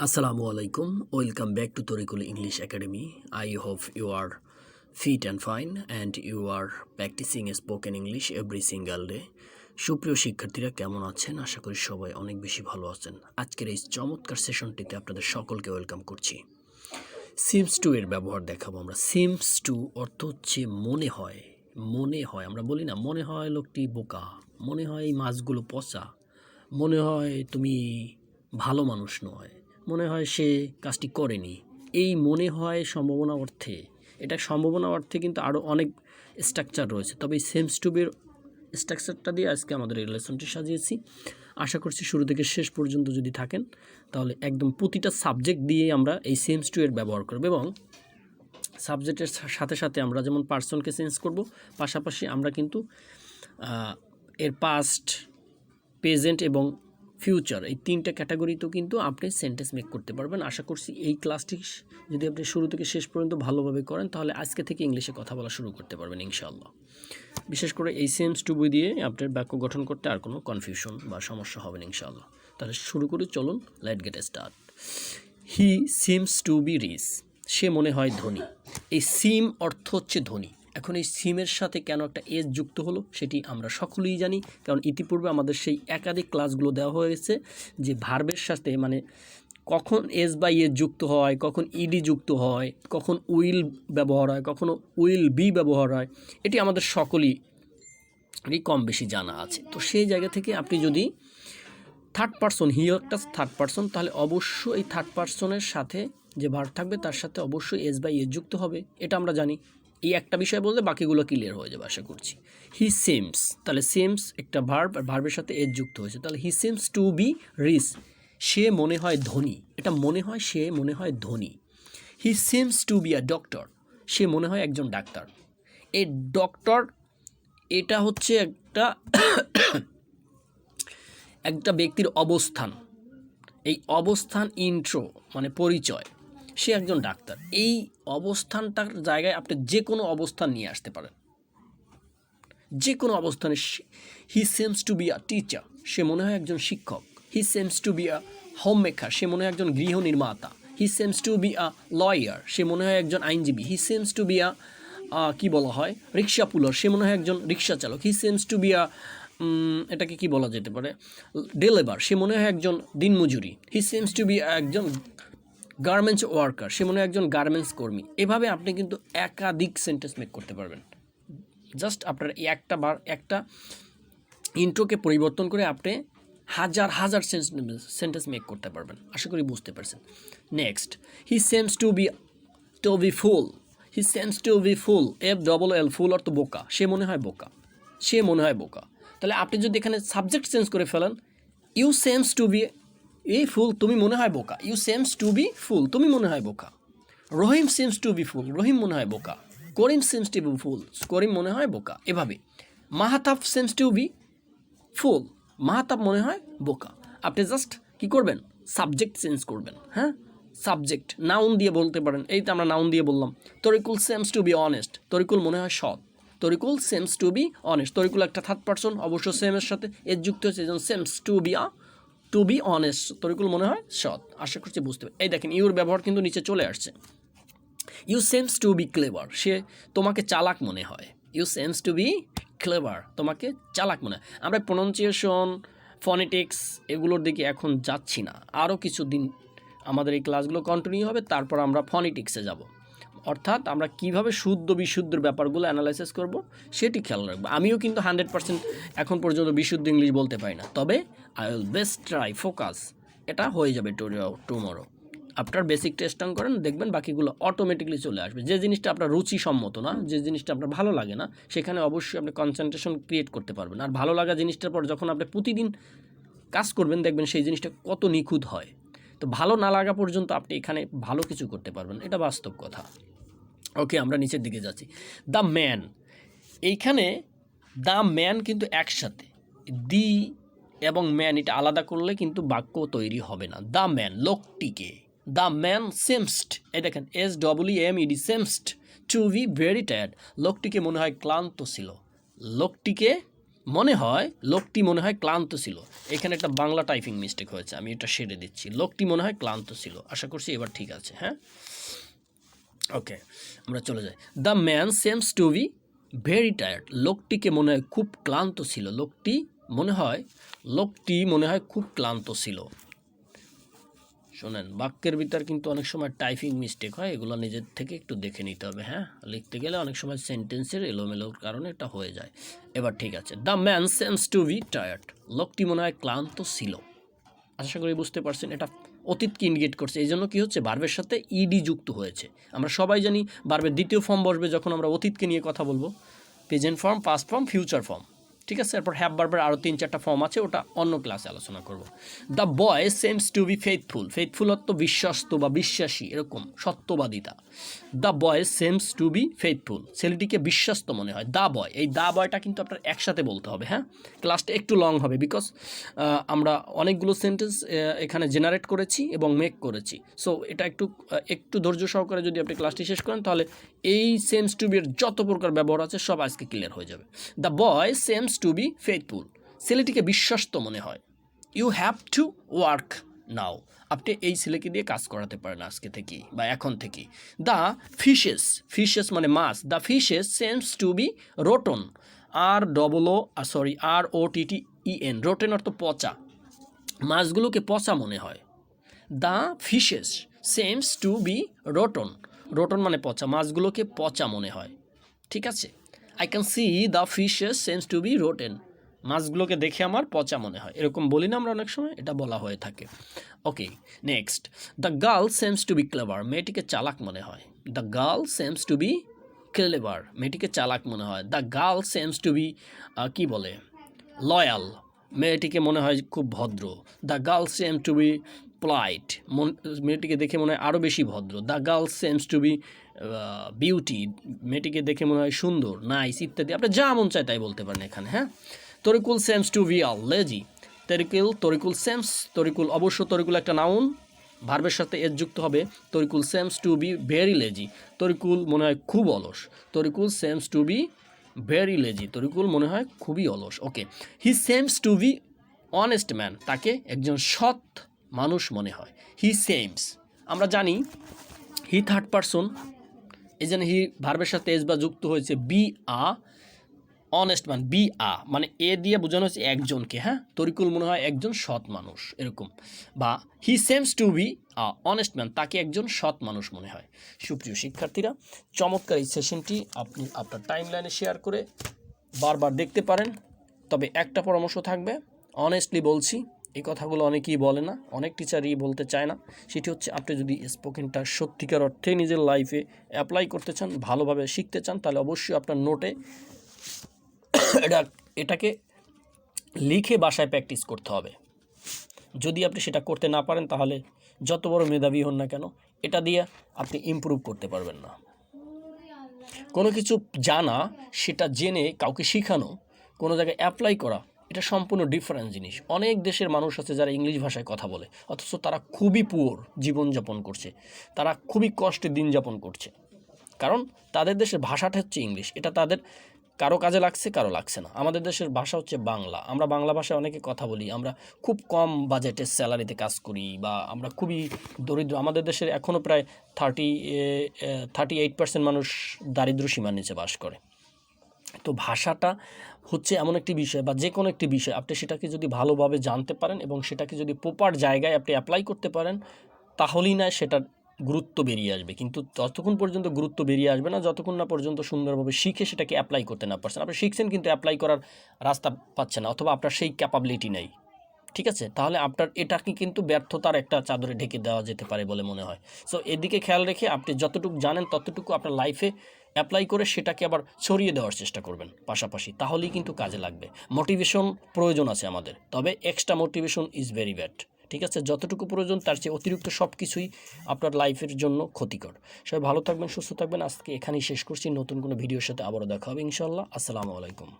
Assalamu alaikum. Welcome back to Torikul English Academy. I hope you are fit and fine and you are practicing spoken English every single day. সুপ্রিয় শিক্ষার্থীরা কেমন আছেন? আশা করি সবাই অনেক বেশি ভালো আছেন। আজকের এই চমৎকার সেশনটিতে আপনাদের সকলকে ওয়েলকাম করছি। সিমস টু এর ব্যবহার দেখাবো আমরা। সিমস টু অর্থ হচ্ছে মনে হয়। মনে হয় আমরা বলি না, মনে হয় লোকটি বোকা, মনে হয় এই মাছগুলো পচা, মনে হয় তুমি ভালো মানুষ নয়, মনে হয় সে কাজটি করেনি। এই মনে হয় সম্ভাবনা অর্থে, এটা সম্ভাবনা অর্থে কিন্তু আরও অনেক স্ট্রাকচার রয়েছে, তবে এই সেমস টু বির স্ট্রাকচারটা দিয়ে আজকে আমাদের এই লেসনটি সাজিয়েছি। আশা করছি শুরু থেকে শেষ পর্যন্ত যদি থাকেন তাহলে একদম প্রতিটা সাবজেক্ট দিয়ে আমরা এই সেমস টু এর ব্যবহার করব এবং সাবজেক্টের সাথে সাথে আমরা যেমন পার্সনকে চেঞ্জ করব, পাশাপাশি আমরা কিন্তু এর পাস্ট, প্রেজেন্ট এবং ফিউচার এই তিনটা ক্যাটাগরিতেও কিন্তু আপনি সেন্টেন্স মেক করতে পারবেন। আশা করছি এই ক্লাসটি যদি আপনি শুরু থেকে শেষ পর্যন্ত ভালোভাবে করেন তাহলে আজকে থেকে ইংলিশে কথা বলা শুরু করতে পারবেন ইনশাআল্লাহ। বিশেষ করে এই সেমস টু বই দিয়ে আপনার বাক্য গঠন করতে আর কোনো কনফিউশন বা সমস্যা হবে না ইনশাআল্লাহ। তাহলে শুরু করি, চলুন, let get start. He seems to be rich, সে মনে হয় ধনী। এই সিম অর্থ হচ্ছে ধনী। এখন এই সিমের সাথে কেন একটা এজ যুক্ত হলো সেটি আমরা সকলেই জানি, কারণ ইতিপূর্বে আমাদের সেই একাধিক ক্লাসগুলো দেওয়া হয়েছে যে ভার্বের সাথে মানে কখন এস বা এজ যুক্ত হয়, কখন ইডি যুক্ত হয়, কখন উইল ব্যবহার হয়, কখনো উইল বি ব্যবহার হয়, এটি আমাদের সকলেরই কম বেশি জানা আছে। তো সেই জায়গা থেকে আপনি যদি থার্ড পারসন, হি একটা থার্ড পারসন, তাহলে অবশ্যই এই থার্ড পারসনের সাথে যে ভার্ব থাকবে তার সাথে অবশ্যই এস বা এজ যুক্ত হবে, এটা আমরা জানি। এই একটা বিষয় বললে বাকিগুলো ক্লিয়ার হয়ে যাবে আশা করছি। হি সিমস, তাহলে সিমস একটা ভার্ব আর ভার্বের সাথে এজ যুক্ত হয়েছে, তাহলে he seems to be rich, সে মনে হয় ধনী। এটা মনে হয়, সে মনে হয় ধনী। He seems to be a doctor, সে মনে হয় একজন ডাক্তার। এই ডক্টর এটা হচ্ছে একটা ব্যক্তির অবস্থান, এই অবস্থান ইন্ট্রো মানে পরিচয়, সে একজন ডাক্তার। এই অবস্থানটার জায়গায় আপনি যে কোনো অবস্থান নিয়ে আসতে পারেন, যে কোনো অবস্থানে। He seems to be a teacher, সে মনে হয় একজন শিক্ষক। He seems to be a home maker, সে মনে হয় একজন গৃহ নির্মাতা। He seems to be a lawyer, সে মনে হয় একজন আইনজীবী। হি সেমস টু বি আ কী বলা হয়, রিক্সা পুলার, সে মনে হয় একজন রিক্সা চালক। হি সেমস টু বি আ এটাকে কি বলা যেতে পারে, ডেলিভার, সে মনে হয় একজন দিনমজুরি। হি সেমস টু বি একজন গার্মেন্টস ওয়ার্কার, সে মনে হয় একজন গার্মেন্টস কর্মী। এভাবে আপনি কিন্তু একাধিক সেন্টেন্স মেক করতে পারবেন। জাস্ট আপনার একটা ইন্ট্রোকে পরিবর্তন করে আপনি হাজার হাজার সেন্টেন্স মেক করতে পারবেন। আশা করি বুঝতে পারছেন। Next, he seems to be fool. He seems to be fool, FLL, fool অর্থ বোকা, সে মনে হয় বোকা, সে মনে হয় বোকা। তাহলে আপনি যদি এখানে সাবজেক্ট চেঞ্জ করে ফেলেন, ইউ সেমস টু বি এই ফুল, তুমি মনে হয় বোকা। ইউ সেমস টু বি ফুল, তুমি মনে হয় বোকা। রহিম সেমস টু বি ফুল, রহিম মনে হয় বোকা। করিম সেমস টু বি ফুল, করিম মনে হয় বোকা। এভাবে মাহাতাব সেমস টু বি ফুল, মাহাতাব মনে হয় বোকা। আপনি জাস্ট কী করবেন, সাবজেক্ট চেঞ্জ করবেন। হ্যাঁ, সাবজেক্ট নাউন দিয়ে বলতে পারেন, এই তো আমরা নাউন দিয়ে বললাম। Tarikul seems to be honest, Tarikul মনে হয় সৎ। Tarikul seems to be honest, Tarikul একটা থার্ড পারসন, অবশ্য সেমের সাথে এর যুক্ত হয়েছে, যেমন সেমস টু বি অনেস্ট, তরিকুল মনে হয় সৎ। আশা করছি বুঝতে পারি। এই দেখেন ইউর ব্যবহার কিন্তু নিচে চলে আসছে। You seems to be clever, সে তোমাকে চালাক মনে হয়। You seems to be clever, তোমাকে চালাক মনে হয়। আমরা প্রোনাউন্সিয়েশন, ফনেটিক্স এগুলোর দিকে এখন যাচ্ছি না, আরও কিছুদিন আমাদের এই ক্লাসগুলো কন্টিনিউ হবে, তারপর আমরা ফনেটিক্সে যাব। অর্থাৎ আমরা কীভাবে শুদ্ধ বিশুদ্ধর ব্যাপারগুলো অ্যানালাইসিস করব সেটি খেয়াল রাখবো। আমিও কিন্তু 100% এখন পর্যন্ত বিশুদ্ধ ইংলিশ বলতে পারি না, তবে I will best try, focus, এটা হয়ে যাবে টুমরো। আপনার বেসিক টেস্ট অন করেন, দেখবেন বাকিগুলো অটোমেটিকলি চলে আসবে। যে জিনিসটা আপনার রুচিসম্মত না, যে জিনিসটা আপনার ভালো লাগে না, সেখানে অবশ্যই আপনি কনসেন্ট্রেশন ক্রিয়েট করতে পারবেন। আর ভালো লাগা জিনিসটার পর যখন আপনি প্রতিদিন কাজ করবেন, দেখবেন সেই জিনিসটা কত নিখুঁত হয়। তো ভালো না লাগা পর্যন্ত আপনি এখানে ভালো কিছু করতে পারবেন, এটা বাস্তব কথা। ওকে, আমরা নিচের দিকে যাচ্ছি। দ্য ম্যান, এইখানে দ্য ম্যান কিন্তু একসাথে, দি এবং ম্যান এটা আলাদা করলে কিন্তু বাক্য তৈরি হবে না। দ্য ম্যান, লোকটিকে, দ্য ম্যান সেমসড, এই দেখেন SWMED, seemed to be very tired, লোকটিকে মনে হয় ক্লান্ত ছিল। লোকটিকে মনে হয় লোকটি মনে হয় ক্লান্ত ছিল। এখানে একটা বাংলা টাইপিং মিস্টেক হয়েছে, আমি এটা সেরে দিচ্ছি। লোকটি মনে হয় ক্লান্ত ছিল। আশা করছি এবার ঠিক আছে। হ্যাঁ, ওকে, আমরা চলে যাই। The man সেমস to be very tired. লোকটিকে মনে হয় খুব ক্লান্ত ছিল। লোকটি মনে হয় খুব ক্লান্ত ছিল। শোনেন, বাক্যের ভিতর কিন্তু অনেক সময় টাইপিং মিস্টেক হয়, এগুলো নিজের থেকে একটু দেখে নিতে হবে। হ্যাঁ, লিখতে গেলে অনেক সময় সেন্টেন্সের এলোমেলোর কারণে এটা হয়ে যায়। এবার ঠিক আছে। The man সেমস to B tired. লোকটি মনে হয় ক্লান্ত ছিল। আশা করি বুঝতে পারছেন, এটা অতীতকে ইন্ডিকেট করছে। এই জন্য কী হচ্ছে, ভার্বের সাথে ইডি যুক্ত হয়েছে। আমরা সবাই জানি ভার্বের দ্বিতীয় ফর্ম বসবে যখন আমরা অতীতকে নিয়ে কথা বলবো, present form, past form, future form. ঠিক আছে, এরপর হ্যাভ ভার্বের আরও 3-4টা ফর্ম আছে, ওটা অন্য ক্লাসে আলোচনা করব। The boy seems to be faithful. Faithful অর্থ বিশ্বস্ত বা বিশ্বাসী, এরকম সত্যবাদিতা। The boy seems to be faithful. ছেলেটিকে বিশ্বস্ত মনে হয়। দ্য বয়, এই দ্য বয়টা কিন্তু আপনার একসাথে বলতে হবে। হ্যাঁ, ক্লাসটা একটু লং হবে বিকজ আমরা অনেকগুলো সেন্টেন্স এখানে জেনারেট করেছি এবং মেক করেছি। সো এটা একটু ধৈর্য সহকারে যদি আপনি ক্লাসটি শেষ করেন, তাহলে এই সেমস টু বি এর যত প্রকার ব্যবহার আছে সব আজকে ক্লিয়ার হয়ে যাবে। The boy seems to be faithful. ছেলেটিকে বিশ্বস্ত মনে হয়। You have to work now. আপনি এই ছেলেকে দিয়ে কাজ করাতে পারেন আজকে থেকেই বা এখন থেকেই। দ্য ফিশেস মানে মাছ। The fishes seems to be rotten. ROTTEN, rotten অর্থ পচা। মাছগুলোকে পচা মনে হয়। The fishes seems to be rotten. Rotten মানে পচা, মাছগুলোকে পচা মনে হয়। ঠিক আছে, I can see the fishes seems to be rotten. মাছগুলোকে দেখে আমার পচা মনে হয়, এরকম বলি না আমরা অনেক সময়, এটা বলা হয়ে থাকে। Okay, next. The girl seems to be clever. মেয়েটিকে চালাক মনে হয়। The girl seems to be clever. মেয়েটিকে চালাক মনে হয়। The girl seems to be কী বলে, লয়াল। মেয়েটিকে মনে হয় খুব ভদ্র। The girl seem to be polite. মেয়েটিকে দেখে মনে হয় আরও বেশি ভদ্র। The girl seems to be beauty. মেয়েটিকে দেখে মনে হয় সুন্দর, নাইস ইত্যাদি। আপনি যা মন চায় তাই বলতে পারেন এখানে। হ্যাঁ, Tarikul seems to be lazy. Tarikul অবশ্য তরিকুল একটা নাউন, ভার্বের সাথে এর যুক্ত হবে। Tarikul seems to be very lazy. Tarikul মনে হয় খুব অলস। Tarikul seems to be very lazy. Tarikul মনে হয় খুবই অলস। Okay, he seems to be honest man. তাকে একজন সৎ মানুষ মনে হয়। হি সেমস, আমরা জানি হি থার্ড পারসন, এই জন্য হি ভার্বের সাথে এস বা যুক্ত হয়েছে। Be a honest man, be a মানে এ দিয়ে বোঝানো হচ্ছে একজনকে। হ্যাঁ, তরিকুল মনে হয় একজন সৎ মানুষ, এরকম। বা he seems to be honest man, তাকে একজন সৎ মানুষ মনে হয়। সুপ্রিয় শিক্ষার্থীরা, চমৎকার এই সেশনটি আপনি আপনার টাইম লাইনে শেয়ার করে বারবার দেখতে পারেন। তবে একটা পরামর্শ থাকবে, অনেস্টলি বলছি, এই কথাগুলো অনেকেই বলে না, অনেক টিচারই বলতে চায় না। সেটি হচ্ছে, আপনি যদি স্পোকেনটা সত্যিকার অর্থে নিজের লাইফে অ্যাপ্লাই করতে চান, ভালোভাবে শিখতে চান, তাহলে অবশ্যই আপনার নোটে এটাকে লিখে বাসায় প্র্যাকটিস করতে হবে। যদি আপনি সেটা করতে না পারেন, তাহলে যত বড় মেধাবী হন না কেন, এটা দিয়ে আপনি ইমপ্রুভ করতে পারবেন না। কোনো কিছু জানা, সেটা জেনে কাউকে শেখানো, কোনো জায়গায় অ্যাপ্লাই করা, এটা সম্পূর্ণ ডিফারেন্ট জিনিস। অনেক দেশের মানুষ আছে যারা ইংলিশ ভাষায় কথা বলে, অথচ তারা খুবই পুয়ার জীবনযাপন করছে, তারা খুবই কষ্টে দিন যাপন করছে। কারণ তাদের দেশের ভাষাটা হচ্ছে ইংলিশ। এটা তাদের কারো কাজে লাগছে, কারো লাগছে না। আমাদের দেশের ভাষা হচ্ছে বাংলা। আমরা বাংলা ভাষায় অনেকে কথা বলি, আমরা খুব কম বাজেটের স্যালারিতে কাজ করি, বা আমরা খুবই দরিদ্র। আমাদের দেশের এখনও প্রায় 38% মানুষ দারিদ্র সীমার নিচে বাস করে। তো ভাষাটা হচ্ছে এমন একটি বিষয়, বা যে কোনো একটি বিষয়, আপনি সেটাকে যদি ভালোভাবে জানতে পারেন এবং সেটাকে যদি প্রপার জায়গায় আপনি অ্যাপ্লাই করতে পারেন, তাহলেই না সেটার গুরুত্ব বেরিয়ে আসবে। কিন্তু ততক্ষণ পর্যন্ত গুরুত্ব বেরিয়ে আসবে না যতক্ষণ না পর্যন্ত সুন্দরভাবে শিখে সেটাকে অ্যাপ্লাই করতে না পারছেন। আপনি শিখছেন কিন্তু অ্যাপ্লাই করার রাস্তা পাচ্ছেন না, অথবা আপনার সেই ক্যাপাবিলিটি নেই। ঠিক আছে, তাহলে আপনার এটাকে কিন্তু ব্যর্থতার একটা চাদরে ঢেকে দেওয়া যেতে পারে বলে মনে হয়। সো এদিকে খেয়াল রেখে আপনি যতটুকু জানেন ততটুকু আপনার লাইফে অ্যাপ্লাই করে সেটাকে আবার ছড়িয়ে দেওয়ার চেষ্টা করবেন পাশাপাশি, তাহলেই কিন্তু কাজে লাগবে। মোটিভেশন প্রয়োজন আছে আমাদের, তবে extra motivation is very bad. ঠিক আছে, যতটুকু প্রয়োজন তার চেয়ে অতিরিক্ত সব কিছুই আপনার লাইফের জন্য ক্ষতিকর। সবাই ভালো থাকবেন, সুস্থ থাকবেন। আজকে এখানেই শেষ করছি। নতুন কোনো ভিডিওর সাথে আবারও দেখা হবে ইনশাআল্লাহ। আসসালামু আলাইকুম।